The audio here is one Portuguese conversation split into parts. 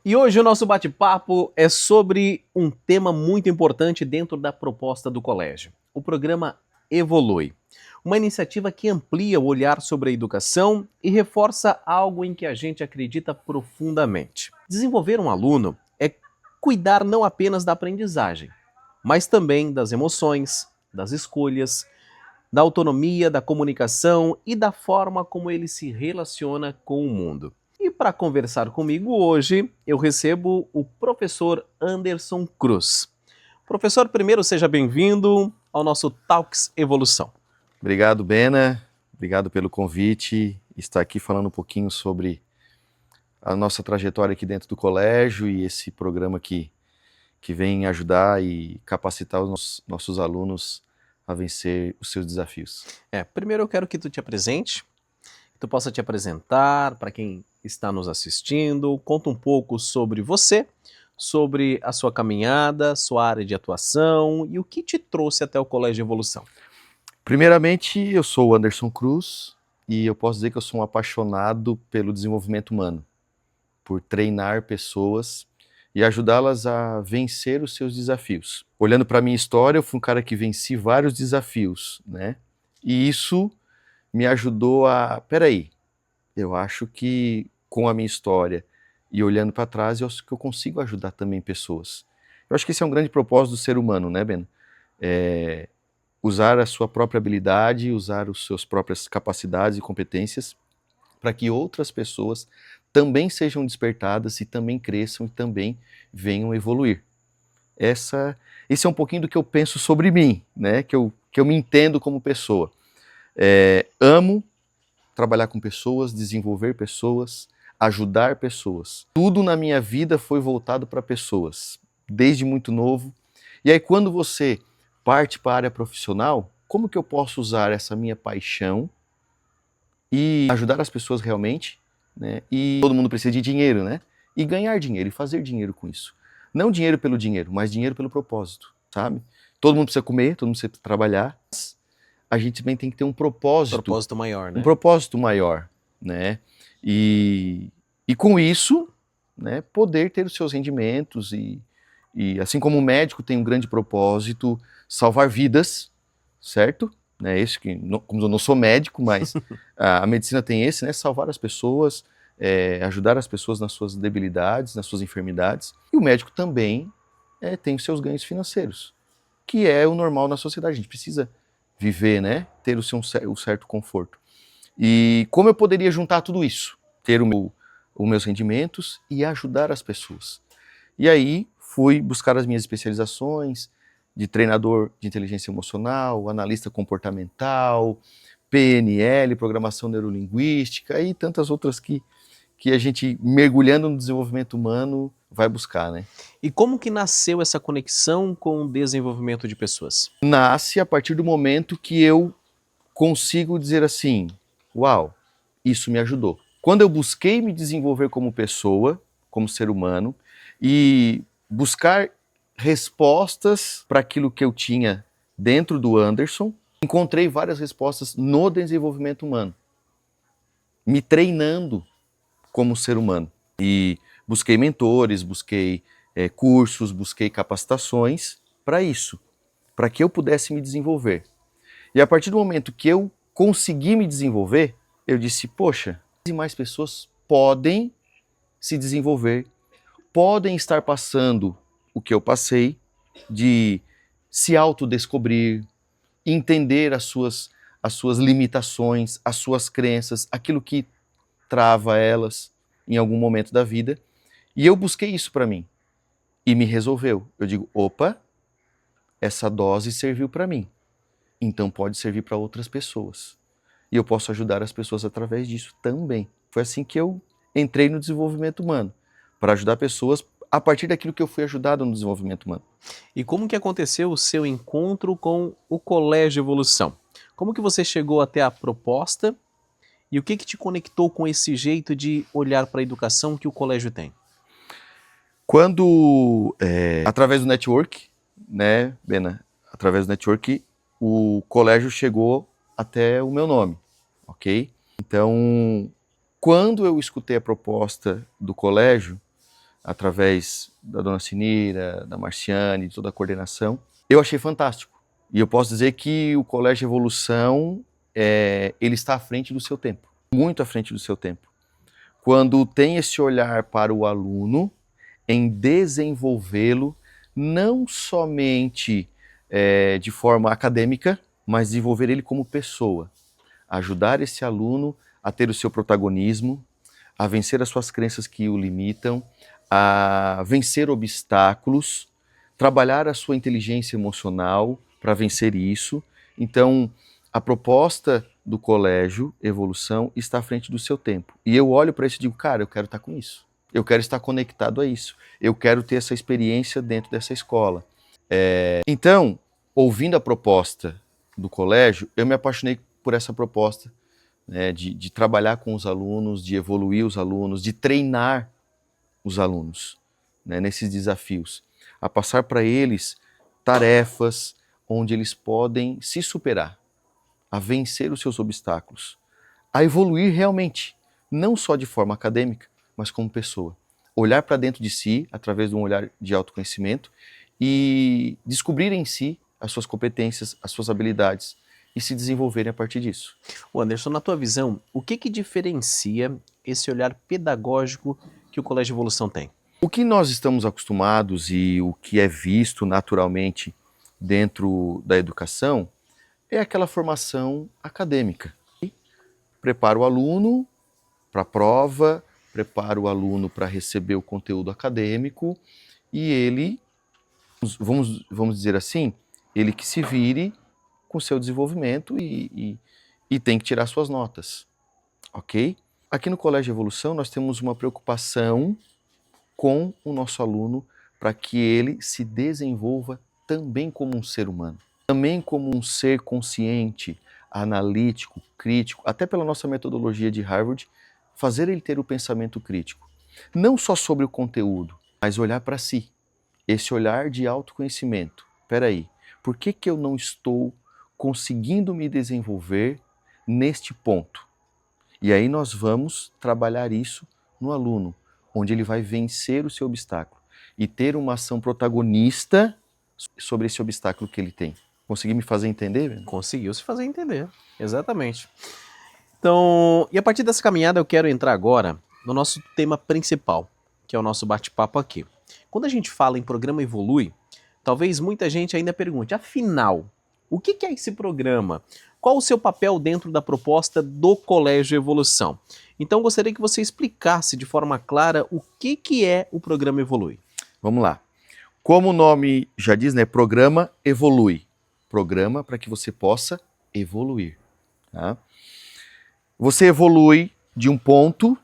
E hoje o nosso bate-papo é sobre um tema muito importante dentro da proposta do colégio. O programa Evolui. Uma iniciativa que amplia o olhar sobre a educação e reforça algo em que a gente acredita profundamente. Desenvolver um aluno é cuidar não apenas da aprendizagem, mas também das emoções, das escolhas, da autonomia, da comunicação e da forma como ele se relaciona com o mundo. E para conversar comigo hoje, eu recebo o professor Anderson Cruz. Professor, primeiro seja bem-vindo ao nosso Talks Evolução. Obrigado, Bena. Obrigado pelo convite. Estar aqui falando um pouquinho sobre a nossa trajetória aqui dentro do colégio e esse programa que vem ajudar e capacitar os nossos alunos a vencer os seus desafios. Primeiro eu quero que tu te apresente, que tu possa te apresentar para quem está nos assistindo. Conta um pouco sobre você, sobre a sua caminhada, sua área de atuação e o que te trouxe até o Colégio Evolução. Primeiramente, eu sou o Anderson Cruz e eu posso dizer que eu sou um apaixonado pelo desenvolvimento humano, por treinar pessoas e ajudá-las a vencer os seus desafios. Olhando para a minha história, eu fui um cara que venci vários desafios, né? E isso me ajudou a... Peraí, eu acho que com a minha história e olhando para trás, eu acho que eu consigo ajudar também pessoas. Eu acho que esse é um grande propósito do ser humano, né, Ben? Usar a sua própria habilidade, usar as suas próprias capacidades e competências para que outras pessoas também sejam despertadas e também cresçam e também venham evoluir. Esse é um pouquinho do que eu penso sobre mim, né? Que eu me entendo como pessoa. Amo trabalhar com pessoas, desenvolver pessoas, ajudar pessoas. Tudo na minha vida foi voltado para pessoas, desde muito novo. E aí quando você parte para a área profissional, como que eu posso usar essa minha paixão e ajudar as pessoas realmente, né? E todo mundo precisa de dinheiro, né? E ganhar dinheiro e fazer dinheiro com isso. Não dinheiro pelo dinheiro, mas dinheiro pelo propósito, sabe? Todo mundo precisa comer, todo mundo precisa trabalhar. A gente também tem que ter um propósito. Propósito maior, né? Um propósito maior, né? E com isso, né, poder ter os seus rendimentos e assim como o médico tem um grande propósito, salvar vidas, certo? Né, esse que, como eu não sou médico, mas a medicina tem esse, né? Salvar as pessoas, ajudar as pessoas nas suas debilidades, nas suas enfermidades. E o médico também tem os seus ganhos financeiros, que é o normal na sociedade. A gente precisa viver, né? Ter o certo conforto. E como eu poderia juntar tudo isso? Ter os meus rendimentos e ajudar as pessoas. E aí fui buscar as minhas especializações de treinador de inteligência emocional, analista comportamental, PNL, programação neurolinguística e tantas outras que a gente, mergulhando no desenvolvimento humano, vai buscar, né? E como que nasceu essa conexão com o desenvolvimento de pessoas? Nasce a partir do momento que eu consigo dizer assim, uau, isso me ajudou. Quando eu busquei me desenvolver como pessoa, como ser humano, e buscar respostas para aquilo que eu tinha dentro do Anderson, encontrei várias respostas no desenvolvimento humano, me treinando como ser humano. E busquei mentores, busquei cursos, busquei capacitações para isso, para que eu pudesse me desenvolver. E a partir do momento que eu consegui me desenvolver, eu disse, poxa, mais pessoas podem se desenvolver, podem estar passando o que eu passei, de se autodescobrir, entender as suas limitações, as suas crenças, aquilo que trava elas em algum momento da vida. E eu busquei isso para mim e me resolveu. Eu digo, opa, essa dose serviu para mim, então pode servir para outras pessoas. E eu posso ajudar as pessoas através disso também. Foi assim que eu entrei no desenvolvimento humano, para ajudar pessoas a partir daquilo que eu fui ajudado no desenvolvimento humano. E como que aconteceu o seu encontro com o Colégio Evolução? Como que você chegou até a proposta e o que te conectou com esse jeito de olhar para a educação que o colégio tem? Quando, através do network, né, Bena, através do network, o colégio chegou até o meu nome, ok? Então, quando eu escutei a proposta do colégio, através da dona Cineira, da Marciane, de toda a coordenação, eu achei fantástico. E eu posso dizer que o Colégio Evolução, ele está à frente do seu tempo, muito à frente do seu tempo. Quando tem esse olhar para o aluno, em desenvolvê-lo, não somente de forma acadêmica, mas desenvolver ele como pessoa. Ajudar esse aluno a ter o seu protagonismo, a vencer as suas crenças que o limitam, a vencer obstáculos, trabalhar a sua inteligência emocional para vencer isso. Então, a proposta do Colégio Evolução está à frente do seu tempo. E eu olho para isso e digo, cara, eu quero estar com isso. Eu quero estar conectado a isso. Eu quero ter essa experiência dentro dessa escola. Então, ouvindo a proposta do colégio, eu me apaixonei por essa proposta, né, de trabalhar com os alunos, de evoluir os alunos, de treinar os alunos, né, nesses desafios, a passar para eles tarefas onde eles podem se superar, a vencer os seus obstáculos, a evoluir realmente, não só de forma acadêmica, mas como pessoa. Olhar para dentro de si, através de um olhar de autoconhecimento, e descobrir em si as suas competências, as suas habilidades, e se desenvolverem a partir disso. O Anderson, na tua visão, o que diferencia esse olhar pedagógico que o Colégio Evolução tem? O que nós estamos acostumados e o que é visto naturalmente dentro da educação é aquela formação acadêmica. Prepara o aluno para a prova, prepara o aluno para receber o conteúdo acadêmico e ele, vamos dizer assim, ele que se vire com o seu desenvolvimento e tem que tirar suas notas, ok? Aqui no Colégio Evolução nós temos uma preocupação com o nosso aluno para que ele se desenvolva também como um ser humano, também como um ser consciente, analítico, crítico, até pela nossa metodologia de Harvard, fazer ele ter o pensamento crítico. Não só sobre o conteúdo, mas olhar para si. Esse olhar de autoconhecimento. Espera aí, por que eu não estou conseguindo me desenvolver neste ponto? E aí nós vamos trabalhar isso no aluno, onde ele vai vencer o seu obstáculo e ter uma ação protagonista sobre esse obstáculo que ele tem. Consegui me fazer entender, Breno? Conseguiu se fazer entender, exatamente. Então, e a partir dessa caminhada eu quero entrar agora no nosso tema principal, que é o nosso bate-papo aqui. Quando a gente fala em programa Evolui, talvez muita gente ainda pergunte, afinal, o que é esse programa? Qual o seu papel dentro da proposta do Colégio Evolução? Então, gostaria que você explicasse de forma clara o que é o programa Evolui. Vamos lá. Como o nome já diz, né? Programa Evolui. Programa para que você possa evoluir. Tá? Você evolui de um ponto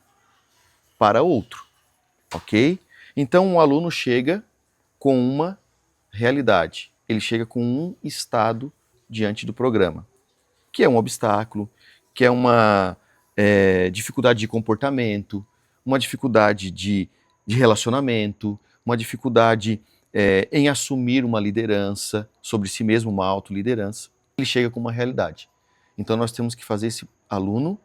para outro, ok? Então, um aluno chega com uma realidade. Ele chega com um estado diante do programa, que é um obstáculo, que é uma dificuldade de comportamento, uma dificuldade de relacionamento, uma dificuldade em assumir uma liderança sobre si mesmo, uma autoliderança. Ele chega com uma realidade. Então nós temos que fazer esse aluno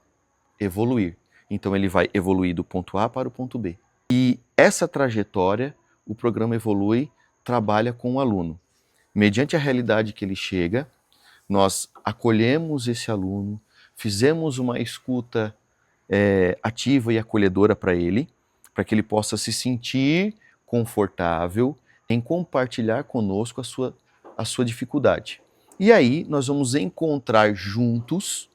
evoluir. Então ele vai evoluir do ponto A para o ponto B. E essa trajetória, o programa Evolui trabalha com o aluno. Mediante a realidade que ele chega, nós acolhemos esse aluno, fizemos uma escuta ativa e acolhedora para ele, para que ele possa se sentir confortável em compartilhar conosco a sua dificuldade. E aí nós vamos encontrar juntos,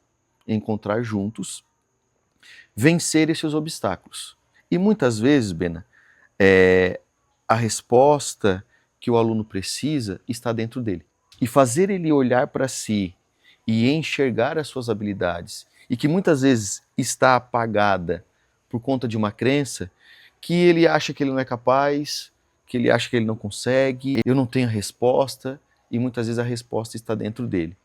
vencer esses obstáculos. E muitas vezes, Bena, a resposta que o aluno precisa está dentro dele. E fazer ele olhar para si e enxergar as suas habilidades, e que muitas vezes está apagada por conta de uma crença, que ele acha que ele não é capaz, que ele acha que ele não consegue, eu não tenho a resposta, e muitas vezes a resposta está dentro dele.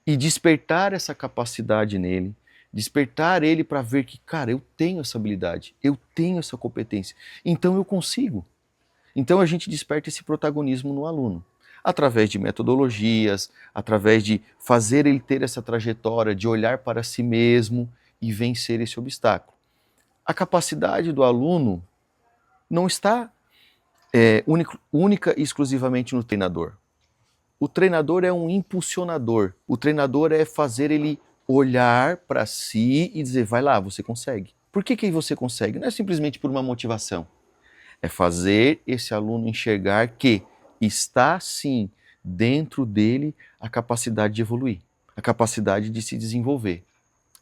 E despertar essa capacidade nele, despertar ele para ver que, cara, eu tenho essa habilidade, eu tenho essa competência, então eu consigo. Então a gente desperta esse protagonismo no aluno, através de metodologias, através de fazer ele ter essa trajetória de olhar para si mesmo e vencer esse obstáculo. A capacidade do aluno não está única e exclusivamente no treinador. O treinador é um impulsionador. O treinador é fazer ele olhar para si e dizer, vai lá, você consegue. Por que você consegue? Não é simplesmente por uma motivação. É fazer esse aluno enxergar que está, sim, dentro dele a capacidade de evoluir, a capacidade de se desenvolver,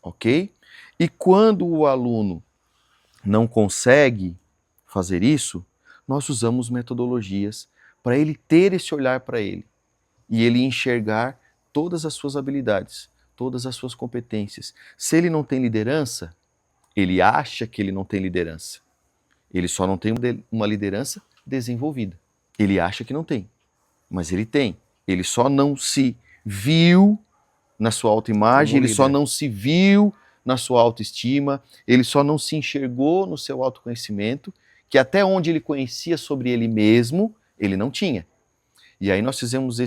ok? E quando o aluno não consegue fazer isso, nós usamos metodologias para ele ter esse olhar para ele e ele enxergar todas as suas habilidades, todas as suas competências. Se ele não tem liderança, ele acha que ele não tem liderança. Ele só não tem uma liderança desenvolvida. Ele acha que não tem, mas ele tem. Ele só não se viu na sua autoimagem, ele só não se viu na sua autoestima, ele só não se enxergou no seu autoconhecimento, que até onde ele conhecia sobre ele mesmo, ele não tinha. E aí nós fizemos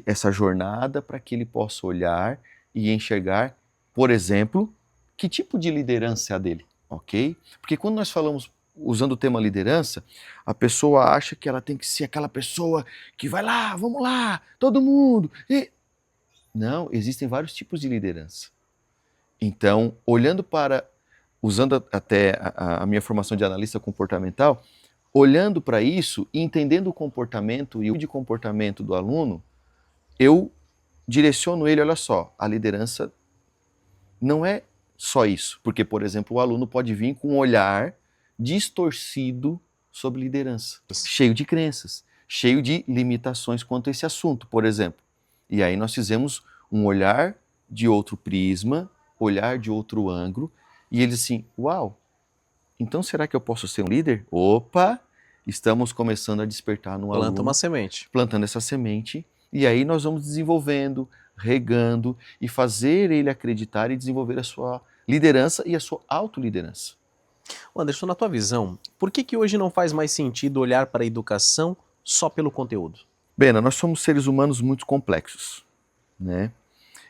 essa jornada para que ele possa olhar e enxergar, por exemplo, que tipo de liderança é a dele, ok? Porque quando nós falamos usando o tema liderança, a pessoa acha que ela tem que ser aquela pessoa que vai lá, vamos lá, todo mundo. Não, existem vários tipos de liderança. Então, usando até a minha formação de analista comportamental, olhando para isso e entendendo o comportamento e o de comportamento do aluno, eu direciono ele, olha só, a liderança não é só isso. Porque, por exemplo, o aluno pode vir com um olhar distorcido sobre liderança, cheio de crenças, cheio de limitações quanto a esse assunto, por exemplo. E aí nós fizemos um olhar de outro prisma, olhar de outro ângulo, e ele assim, uau, então será que eu posso ser um líder? Opa, estamos começando a despertar no aluno. Planta uma semente. Plantando essa semente, e aí nós vamos desenvolvendo, regando, e fazer ele acreditar e desenvolver a sua liderança e a sua autoliderança. Anderson, na tua visão, por que hoje não faz mais sentido olhar para a educação só pelo conteúdo? Bena, nós somos seres humanos muito complexos, né?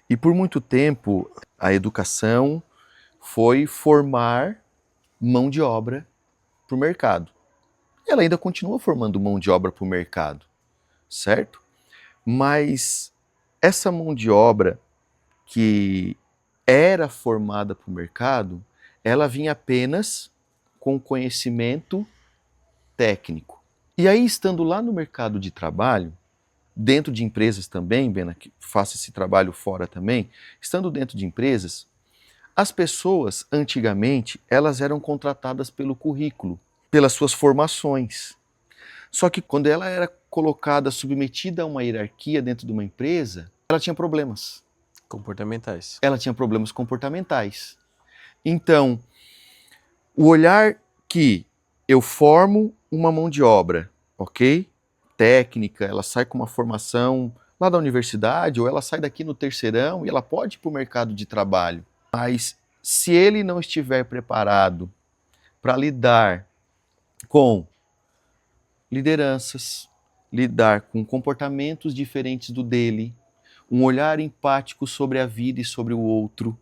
E por muito tempo a educação foi formar mão de obra para o mercado. Ela ainda continua formando mão de obra para o mercado, certo? Mas essa mão de obra que era formada para o mercado, ela vinha apenas com conhecimento técnico. E aí, estando lá no mercado de trabalho, dentro de empresas também, Bena, que faça esse trabalho fora também, estando dentro de empresas, as pessoas, antigamente, elas eram contratadas pelo currículo, pelas suas formações. Só que quando ela era colocada, submetida a uma hierarquia dentro de uma empresa, ela tinha problemas. Comportamentais. Ela tinha problemas comportamentais. Então, o olhar que eu formo uma mão de obra, ok? Técnica, ela sai com uma formação lá da universidade, ou ela sai daqui no terceirão e ela pode ir para o mercado de trabalho. Mas se ele não estiver preparado para lidar com lideranças, lidar com comportamentos diferentes do dele, um olhar empático sobre a vida e sobre o outro,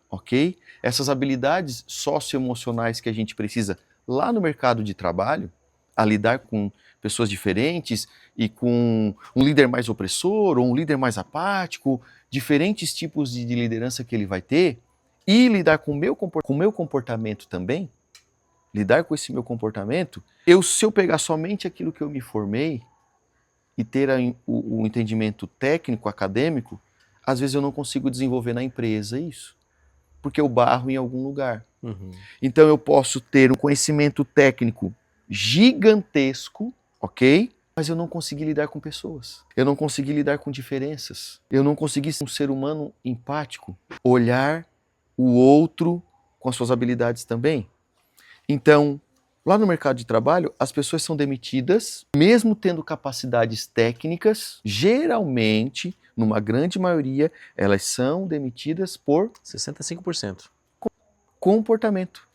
ok? Essas habilidades socioemocionais que a gente precisa lá no mercado de trabalho, a lidar com pessoas diferentes e com um líder mais opressor ou um líder mais apático, diferentes tipos de liderança que ele vai ter, e lidar com o meu comportamento também, lidar com esse meu comportamento, se eu pegar somente aquilo que eu me formei e ter o entendimento técnico, acadêmico, às vezes eu não consigo desenvolver na empresa isso, porque eu barro em algum lugar. Uhum. Então eu posso ter um conhecimento técnico gigantesco, ok? Mas eu não consegui lidar com pessoas. Eu não consegui lidar com diferenças. Eu não consegui ser um ser humano empático, olhar o outro com as suas habilidades também. Então, lá no mercado de trabalho, as pessoas são demitidas, mesmo tendo capacidades técnicas, geralmente, numa grande maioria, elas são demitidas por 65%. comportamento.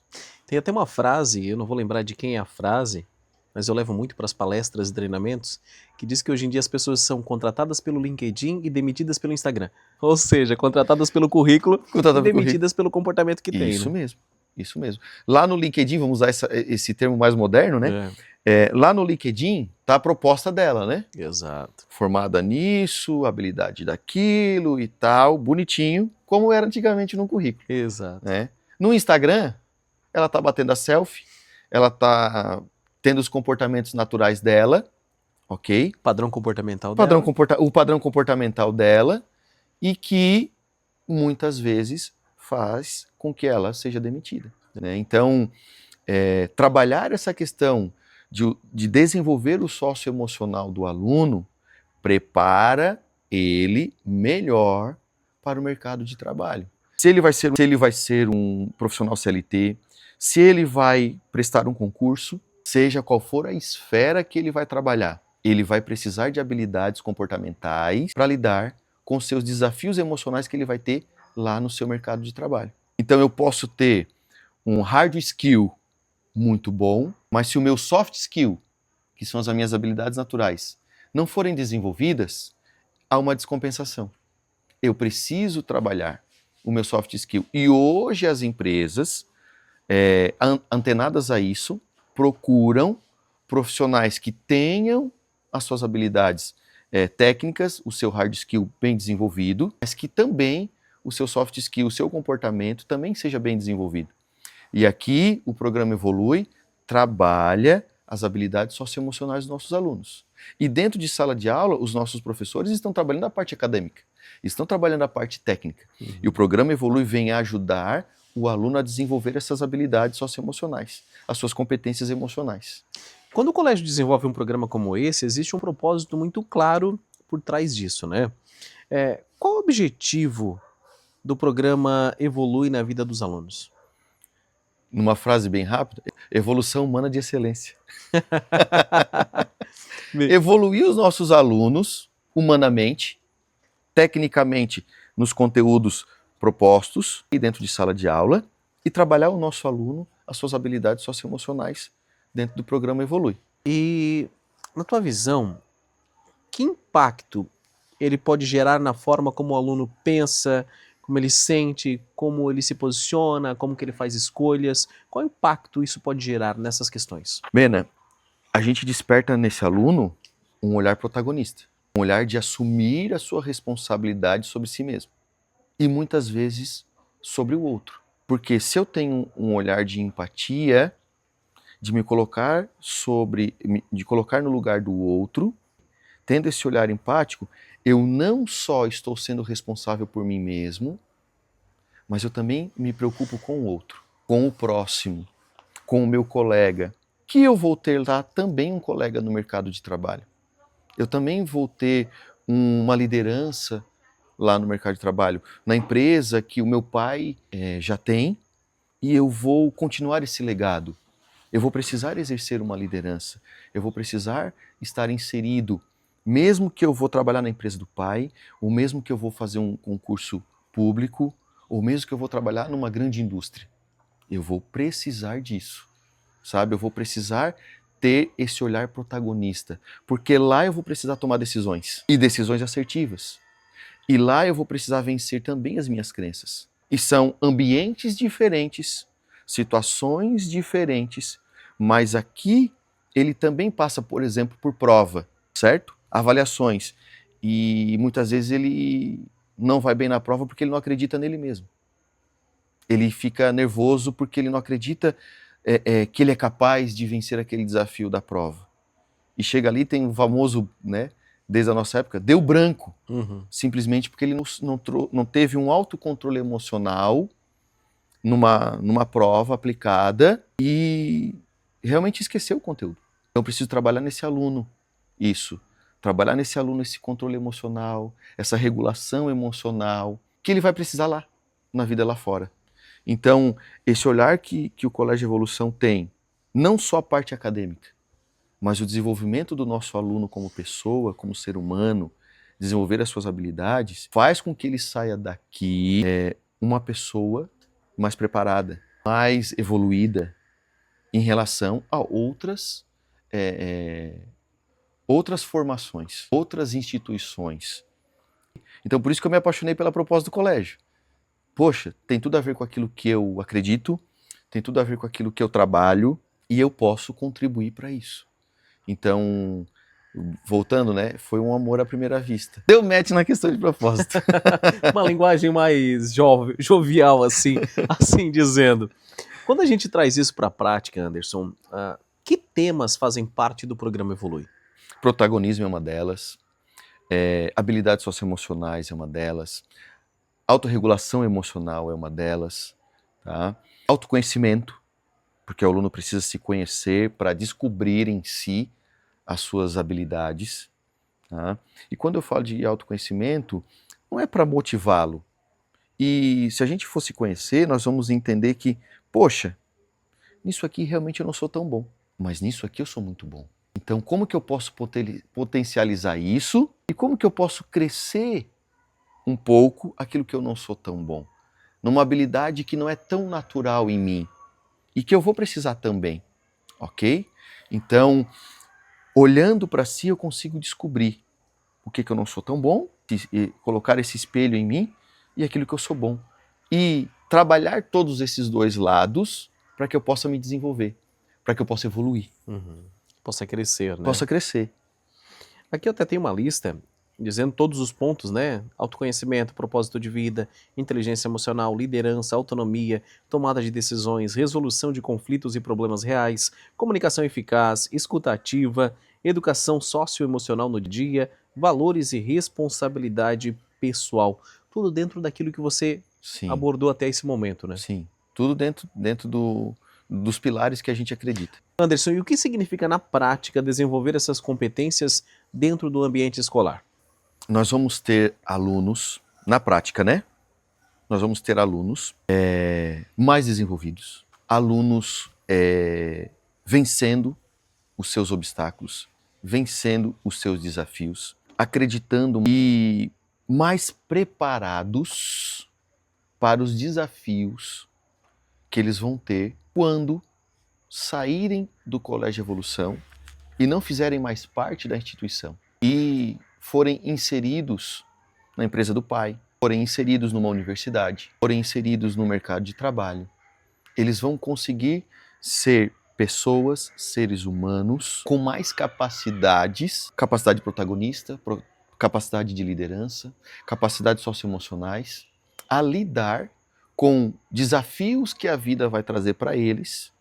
Tem até uma frase, eu não vou lembrar de quem é a frase, mas eu levo muito para as palestras e treinamentos, que diz que hoje em dia as pessoas são contratadas pelo LinkedIn e demitidas pelo Instagram. Ou seja, contratadas pelo currículo e demitidas pelo comportamento que tem. Isso né? mesmo. Isso mesmo. Lá no LinkedIn, vamos usar esse termo mais moderno, né? Lá no LinkedIn tá a proposta dela, né? Exato. Formada nisso, habilidade daquilo e tal, bonitinho, como era antigamente no currículo. Exato. Né? No Instagram, ela tá batendo a selfie, ela tá tendo os comportamentos naturais dela, ok? Padrão comportamental dela. O padrão comportamental dela, e que muitas vezes faz com que ela seja demitida. Né? Então, trabalhar essa questão de desenvolver o socioemocional do aluno prepara ele melhor para o mercado de trabalho. Se ele vai ser um profissional CLT, se ele vai prestar um concurso, seja qual for a esfera que ele vai trabalhar, ele vai precisar de habilidades comportamentais para lidar com seus desafios emocionais que ele vai ter lá no seu mercado de trabalho. Então eu posso ter um hard skill muito bom, mas se o meu soft skill, que são as minhas habilidades naturais, não forem desenvolvidas, há uma descompensação. Eu preciso trabalhar o meu soft skill. E hoje as empresas, antenadas a isso, procuram profissionais que tenham as suas habilidades técnicas, o seu hard skill bem desenvolvido, mas que também o seu soft skill, o seu comportamento também seja bem desenvolvido. E aqui o programa Evolui trabalha as habilidades socioemocionais dos nossos alunos. E dentro de sala de aula, os nossos professores estão trabalhando a parte acadêmica, estão trabalhando a parte técnica. E o programa Evolui vem ajudar o aluno a desenvolver essas habilidades socioemocionais, as suas competências emocionais. Quando o colégio desenvolve um programa como esse, existe um propósito muito claro por trás disso, né? Qual o objetivo do programa Evolui na vida dos alunos? Numa frase bem rápida, evolução humana de excelência. Evoluir os nossos alunos humanamente, tecnicamente, nos conteúdos propostos e dentro de sala de aula, e trabalhar o nosso aluno, as suas habilidades socioemocionais dentro do programa Evolui. E, na tua visão, que impacto ele pode gerar na forma como o aluno pensa, como ele sente, como ele se posiciona, como que ele faz escolhas? Qual impacto isso pode gerar nessas questões? Mena, a gente desperta nesse aluno um olhar protagonista, um olhar de assumir a sua responsabilidade sobre si mesmo e muitas vezes sobre o outro. Porque se eu tenho um olhar de empatia, de me colocar de colocar no lugar do outro, tendo esse olhar empático, eu não só estou sendo responsável por mim mesmo, mas eu também me preocupo com o outro, com o próximo, com o meu colega, que eu vou ter lá também um colega no mercado de trabalho. Eu também vou ter uma liderança lá no mercado de trabalho, na empresa que o meu pai já tem, e eu vou continuar esse legado. Eu vou precisar exercer uma liderança, eu vou precisar estar inserido, mesmo que eu vou trabalhar na empresa do pai, ou mesmo que eu vou fazer um concurso público, ou mesmo que eu vou trabalhar numa grande indústria. Eu vou precisar disso, sabe? Eu vou precisar ter esse olhar protagonista, porque lá eu vou precisar tomar decisões, e decisões assertivas. E lá eu vou precisar vencer também as minhas crenças. E são ambientes diferentes, situações diferentes, mas aqui ele também passa, por exemplo, por prova, certo? Avaliações. E muitas vezes ele não vai bem na prova porque ele não acredita nele mesmo. Ele fica nervoso porque ele não acredita que ele é capaz de vencer aquele desafio da prova. E chega ali, tem o famoso, né, desde a nossa época, deu branco. Simplesmente porque ele não teve um autocontrole emocional numa prova aplicada e realmente esqueceu o conteúdo. Então eu preciso trabalhar nesse aluno isso. Trabalhar nesse aluno esse controle emocional, essa regulação emocional, que ele vai precisar lá, na vida lá fora. Então, esse olhar que o Colégio Evolução tem, não só a parte acadêmica, mas o desenvolvimento do nosso aluno como pessoa, como ser humano, desenvolver as suas habilidades, faz com que ele saia daqui uma pessoa mais preparada, mais evoluída em relação a outras formações, outras instituições. Então, por isso que eu me apaixonei pela proposta do colégio. Poxa, tem tudo a ver com aquilo que eu acredito, tem tudo a ver com aquilo que eu trabalho e eu posso contribuir para isso. Então, voltando, né, foi um amor à primeira vista. Deu match na questão de propósito. Uma linguagem mais jovial, assim dizendo. Quando a gente traz isso para a prática, Anderson, que temas fazem parte do programa Evolui? Protagonismo é uma delas, habilidades socioemocionais é uma delas, autorregulação emocional é uma delas, tá? Autoconhecimento, porque o aluno precisa se conhecer para descobrir em si as suas habilidades. Tá? E quando eu falo de autoconhecimento, não é para motivá-lo. E se a gente fosse conhecer, nós vamos entender que, poxa, nisso aqui realmente eu não sou tão bom, mas nisso aqui eu sou muito bom. Então, como que eu posso potencializar isso e como que eu posso crescer um pouco aquilo que eu não sou tão bom? Numa habilidade que não é tão natural em mim e que eu vou precisar também, ok? Então, olhando para si, eu consigo descobrir o que eu não sou tão bom, e colocar esse espelho em mim e aquilo que eu sou bom. E trabalhar todos esses dois lados para que eu possa me desenvolver, para que eu possa evoluir. Possa crescer, né? Possa crescer. Aqui eu até tenho uma lista dizendo todos os pontos, né? Autoconhecimento, propósito de vida, inteligência emocional, liderança, autonomia, tomada de decisões, resolução de conflitos e problemas reais, comunicação eficaz, escuta ativa, educação socioemocional no dia, valores e responsabilidade pessoal. Tudo dentro daquilo que você Sim, abordou até esse momento, né? sim. Tudo dentro dos pilares que a gente acredita. Anderson, e o que significa na prática desenvolver essas competências dentro do ambiente escolar? Nós vamos ter alunos, na prática, né? Nós vamos ter alunos mais desenvolvidos, alunos vencendo os seus obstáculos, vencendo os seus desafios, acreditando e mais preparados para os desafios que eles vão ter quando saírem do Colégio Evolução e não fizerem mais parte da instituição e forem inseridos na empresa do pai, forem inseridos numa universidade, forem inseridos no mercado de trabalho. Eles vão conseguir ser pessoas, seres humanos, com mais capacidades, capacidade protagonista, capacidade de liderança, capacidades socioemocionais, a lidar com desafios que a vida vai trazer para eles,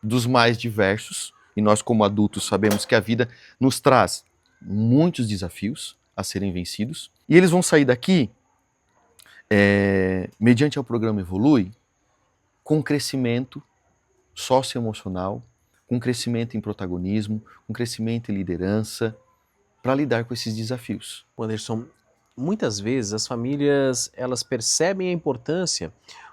dos mais diversos, e nós como adultos sabemos que a vida nos traz muitos desafios a serem vencidos, e eles vão sair daqui, mediante o programa Evolui, com crescimento socioemocional, com crescimento em protagonismo, com crescimento em liderança, para lidar com esses desafios. Anderson, muitas vezes as famílias elas percebem a importância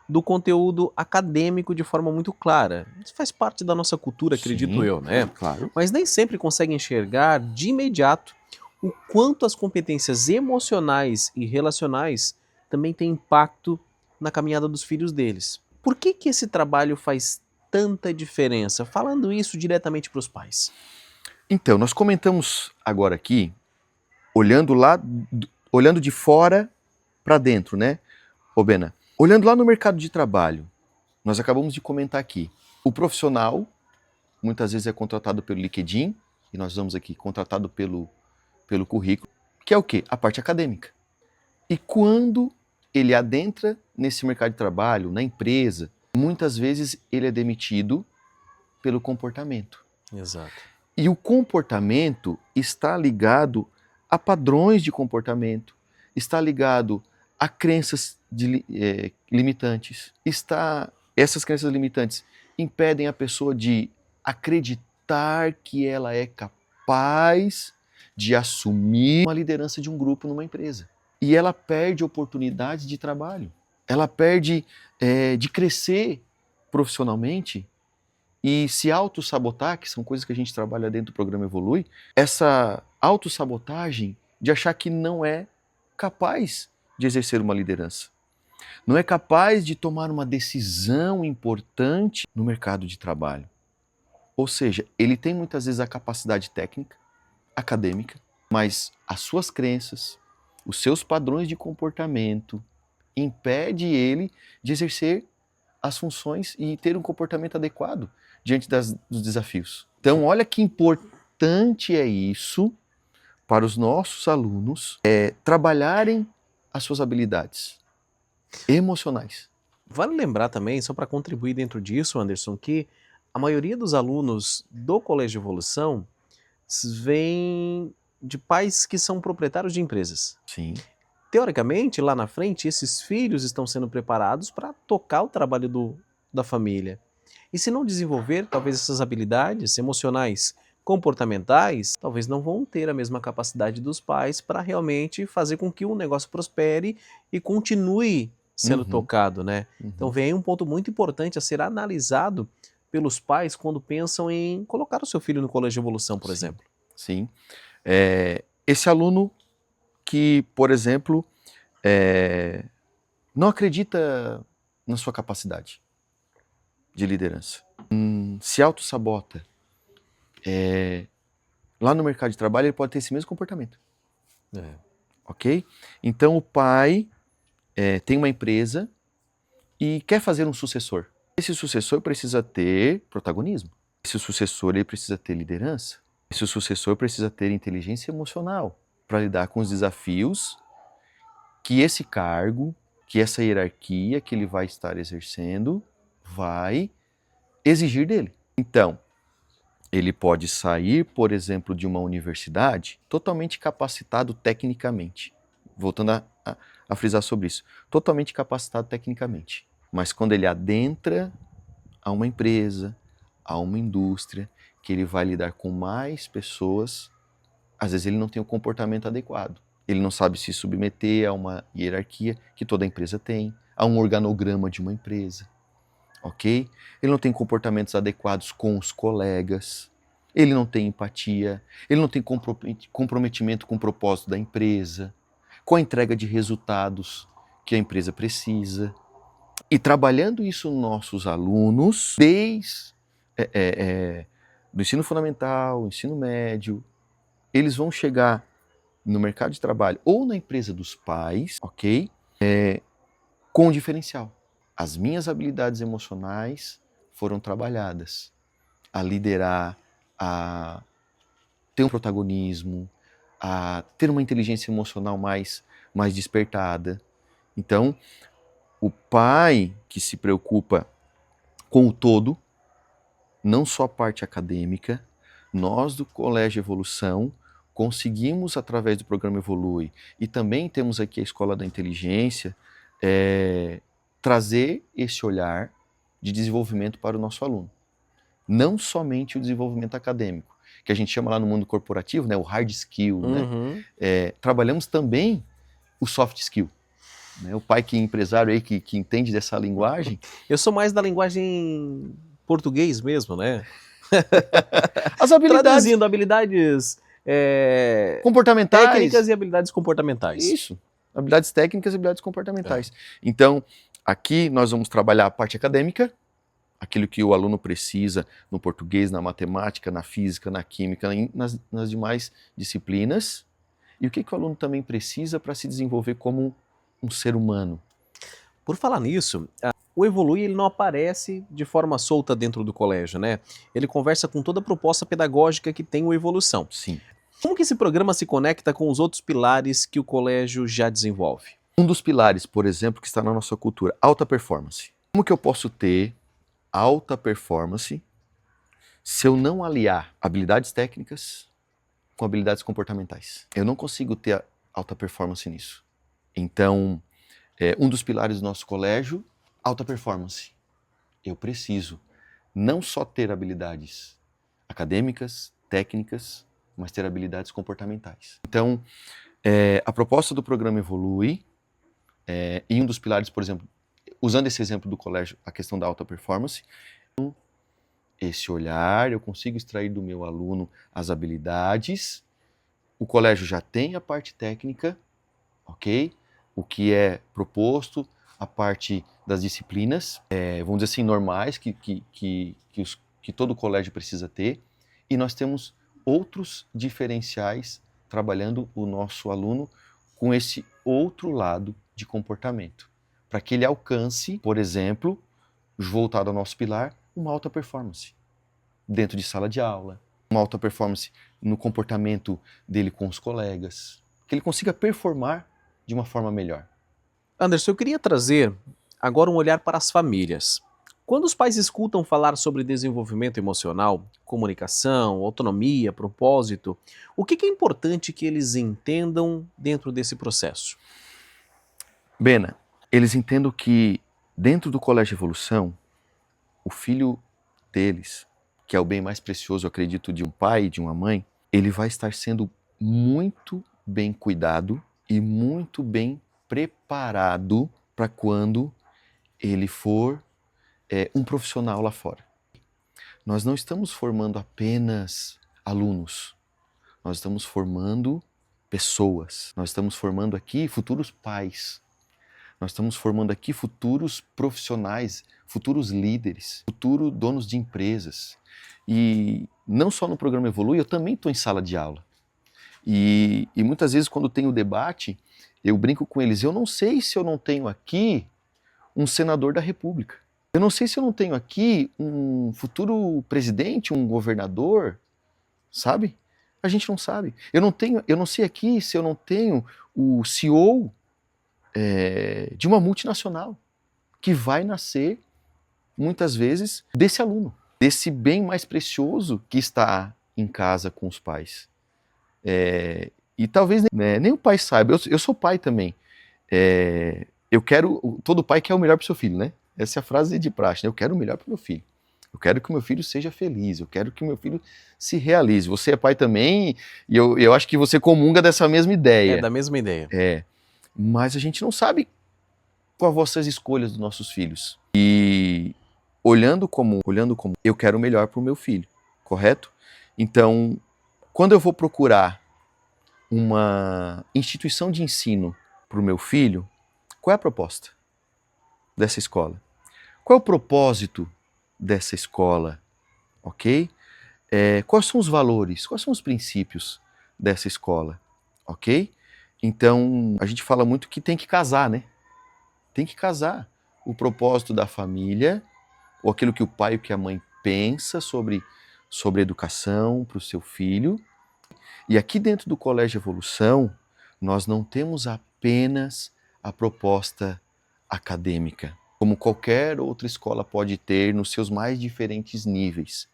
do conteúdo acadêmico de forma muito clara. Isso faz parte da nossa cultura, acredito eu, né? Claro. Mas nem sempre conseguem enxergar de imediato o quanto as competências emocionais e relacionais também têm impacto na caminhada dos filhos deles. Por que esse trabalho faz tanta diferença? Falando isso diretamente para os pais. Então, nós comentamos agora aqui, olhando de fora para dentro, né, Bena? Olhando lá no mercado de trabalho, nós acabamos de comentar aqui, o profissional muitas vezes é contratado pelo LinkedIn, e nós vamos aqui contratado pelo currículo, que é o quê? A parte acadêmica. E quando ele adentra nesse mercado de trabalho, na empresa, muitas vezes ele é demitido pelo comportamento. Exato. E o comportamento está ligado a padrões de comportamento, está ligado a crenças limitantes. Essas crenças limitantes impedem a pessoa de acreditar que ela é capaz de assumir uma liderança de um grupo numa empresa. E ela perde oportunidades de trabalho. Ela perde de crescer profissionalmente e se autossabotar, que são coisas que a gente trabalha dentro do programa Evolui, essa autossabotagem de achar que não é capaz de exercer uma liderança. Não é capaz de tomar uma decisão importante no mercado de trabalho. Ou seja, ele tem muitas vezes a capacidade técnica, acadêmica, mas as suas crenças, os seus padrões de comportamento impede ele de exercer as funções e ter um comportamento adequado diante dos desafios. Então, olha que importante é isso para os nossos alunos trabalharem as suas habilidades emocionais. Vale lembrar também, só para contribuir dentro disso, Anderson, que a maioria dos alunos do Colégio Evolução vem de pais que são proprietários de empresas. Sim. Teoricamente, lá na frente, esses filhos estão sendo preparados para tocar o trabalho da família. E se não desenvolver, talvez essas habilidades emocionais, comportamentais, talvez não vão ter a mesma capacidade dos pais para realmente fazer com que o negócio prospere e continue sendo tocado, né? Então vem aí um ponto muito importante a ser analisado pelos pais quando pensam em colocar o seu filho no Colégio Evolução, por exemplo. Sim. Esse aluno que, por exemplo, não acredita na sua capacidade de liderança, se autossabota, lá no mercado de trabalho ele pode ter esse mesmo comportamento. Ok? Então o pai tem uma empresa e quer fazer um sucessor. Esse sucessor precisa ter protagonismo. Esse sucessor ele precisa ter liderança. Esse sucessor precisa ter inteligência emocional para lidar com os desafios que esse cargo, que essa hierarquia que ele vai estar exercendo vai exigir dele. Então, ele pode sair, por exemplo, de uma universidade totalmente capacitado tecnicamente. Voltando a frisar sobre isso. Totalmente capacitado tecnicamente. Mas quando ele adentra a uma empresa, a uma indústria, que ele vai lidar com mais pessoas, às vezes ele não tem o comportamento adequado. Ele não sabe se submeter a uma hierarquia que toda empresa tem, a um organograma de uma empresa. Ok? Ele não tem comportamentos adequados com os colegas, ele não tem empatia, ele não tem comprometimento com o propósito da empresa, com a entrega de resultados que a empresa precisa. E trabalhando isso nos nossos alunos, desde do ensino fundamental, ensino médio, eles vão chegar no mercado de trabalho ou na empresa dos pais, ok? Com um diferencial. As minhas habilidades emocionais foram trabalhadas a liderar, a ter um protagonismo, a ter uma inteligência emocional mais despertada. Então, o pai que se preocupa com o todo, não só a parte acadêmica, nós do Colégio Evolução conseguimos, através do programa Evolui, e também temos aqui a Escola da Inteligência, trazer esse olhar de desenvolvimento para o nosso aluno. Não somente o desenvolvimento acadêmico, que a gente chama lá no mundo corporativo, né, o hard skill. Né? Trabalhamos também o soft skill. Né? O pai que é empresário aí, que entende dessa linguagem. Eu sou mais da linguagem português mesmo, né? As habilidades... Traduzindo habilidades... comportamentais. Técnicas e habilidades comportamentais. Isso. Habilidades técnicas e habilidades comportamentais. Então, aqui nós vamos trabalhar a parte acadêmica, aquilo que o aluno precisa no português, na matemática, na física, na química, nas demais disciplinas. E o que o aluno também precisa para se desenvolver como um ser humano. Por falar nisso, o Evolui ele não aparece de forma solta dentro do colégio, né? Ele conversa com toda a proposta pedagógica que tem o Evolução. Sim. Como que esse programa se conecta com os outros pilares que o colégio já desenvolve? Um dos pilares, por exemplo, que está na nossa cultura, alta performance. Como que eu posso ter alta performance se eu não aliar habilidades técnicas com habilidades comportamentais? Eu não consigo ter alta performance nisso. Então, um dos pilares do nosso colégio, alta performance. Eu preciso não só ter habilidades acadêmicas, técnicas, mas ter habilidades comportamentais. Então, a proposta do programa Evolui, e um dos pilares, por exemplo, usando esse exemplo do colégio, a questão da alta performance, esse olhar, eu consigo extrair do meu aluno as habilidades, o colégio já tem a parte técnica, ok? O que é proposto, a parte das disciplinas, vamos dizer assim, normais, que todo colégio precisa ter, e nós temos outros diferenciais trabalhando o nosso aluno com esse outro lado de comportamento, para que ele alcance, por exemplo, voltado ao nosso pilar, uma alta performance dentro de sala de aula, uma alta performance no comportamento dele com os colegas, que ele consiga performar de uma forma melhor. Anderson, eu queria trazer agora um olhar para as famílias. Quando os pais escutam falar sobre desenvolvimento emocional, comunicação, autonomia, propósito, o que é importante que eles entendam dentro desse processo? Bena, eles entendam que dentro do Colégio Evolução, o filho deles, que é o bem mais precioso, eu acredito, de um pai e de uma mãe, ele vai estar sendo muito bem cuidado e muito bem preparado para quando ele for um profissional lá fora. Nós não estamos formando apenas alunos, nós estamos formando pessoas, nós estamos formando aqui futuros pais, nós estamos formando aqui futuros profissionais, futuros líderes, futuros donos de empresas. E não só no programa Evolui, eu também estou em sala de aula. E muitas vezes quando tem o debate, eu brinco com eles, eu não sei se eu não tenho aqui um senador da República. Eu não sei se eu não tenho aqui um futuro presidente, um governador, sabe? A gente não sabe. Eu não sei aqui se eu não tenho o CEO de uma multinacional que vai nascer, muitas vezes, desse aluno, desse bem mais precioso que está em casa com os pais. E talvez nem o pai saiba, eu sou pai também. Todo pai quer o melhor para o seu filho, né? Essa é a frase de praxe, né? Eu quero o melhor para o meu filho. Eu quero que o meu filho seja feliz, eu quero que o meu filho se realize. Você é pai também, e eu acho que você comunga dessa mesma ideia. É da mesma ideia. Mas a gente não sabe quais vão ser as escolhas dos nossos filhos. E olhando como eu quero o melhor para o meu filho, correto? Então, quando eu vou procurar uma instituição de ensino para o meu filho, qual é a proposta dessa escola? Qual é o propósito dessa escola? Ok? Quais são os valores? Quais são os princípios dessa escola? Ok? Então, a gente fala muito que tem que casar, né? Tem que casar o propósito da família, ou aquilo que o pai e que a mãe pensa sobre educação para o seu filho. E aqui dentro do Colégio Evolução, nós não temos apenas a proposta acadêmica, como qualquer outra escola pode ter nos seus mais diferentes níveis.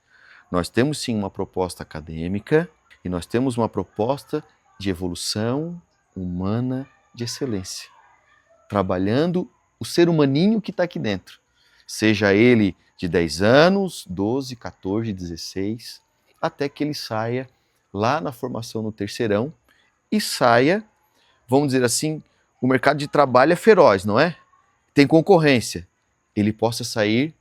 Nós temos sim uma proposta acadêmica e nós temos uma proposta de evolução humana de excelência, trabalhando o ser humaninho que está aqui dentro, seja ele de 10 anos, 12, 14, 16, até que ele saia lá na formação no terceirão e saia, vamos dizer assim, o mercado de trabalho é feroz, não é? Tem concorrência. Ele possa sair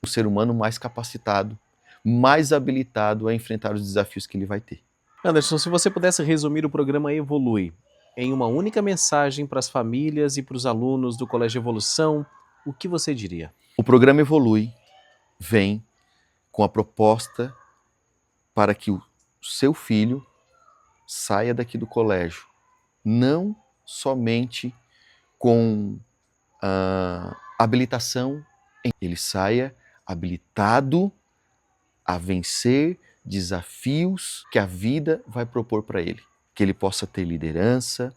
um ser humano mais capacitado, mais habilitado a enfrentar os desafios que ele vai ter. Anderson, se você pudesse resumir o programa Evolui em uma única mensagem para as famílias e para os alunos do Colégio Evolução, o que você diria? O programa Evolui vem com a proposta para que o seu filho saia daqui do colégio, não somente com habilitação, ele saia habilitado a vencer desafios que a vida vai propor para ele. Que ele possa ter liderança,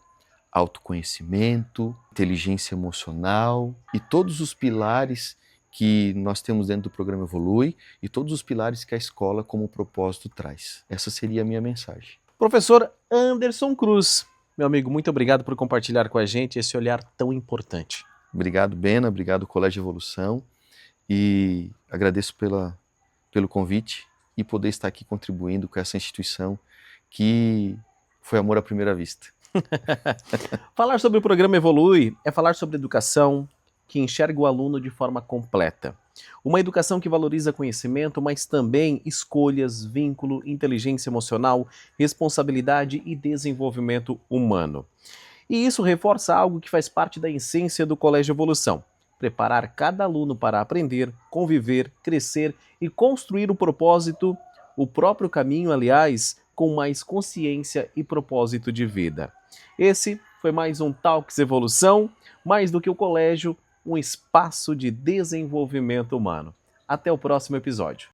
autoconhecimento, inteligência emocional e todos os pilares que nós temos dentro do programa Evolui e todos os pilares que a escola como propósito traz. Essa seria a minha mensagem. Professor Anderson Cruz, meu amigo, muito obrigado por compartilhar com a gente esse olhar tão importante. Obrigado, Bena, obrigado, Colégio Evolução, e agradeço pelo convite e poder estar aqui contribuindo com essa instituição que foi amor à primeira vista. Falar sobre o programa Evolui é falar sobre educação que enxerga o aluno de forma completa. Uma educação que valoriza conhecimento, mas também escolhas, vínculo, inteligência emocional, responsabilidade e desenvolvimento humano. E isso reforça algo que faz parte da essência do Colégio Evolução: preparar cada aluno para aprender, conviver, crescer e construir o propósito, o próprio caminho, aliás, com mais consciência e propósito de vida. Esse foi mais um Talks Evolução. Mais do que o colégio, um espaço de desenvolvimento humano. Até o próximo episódio.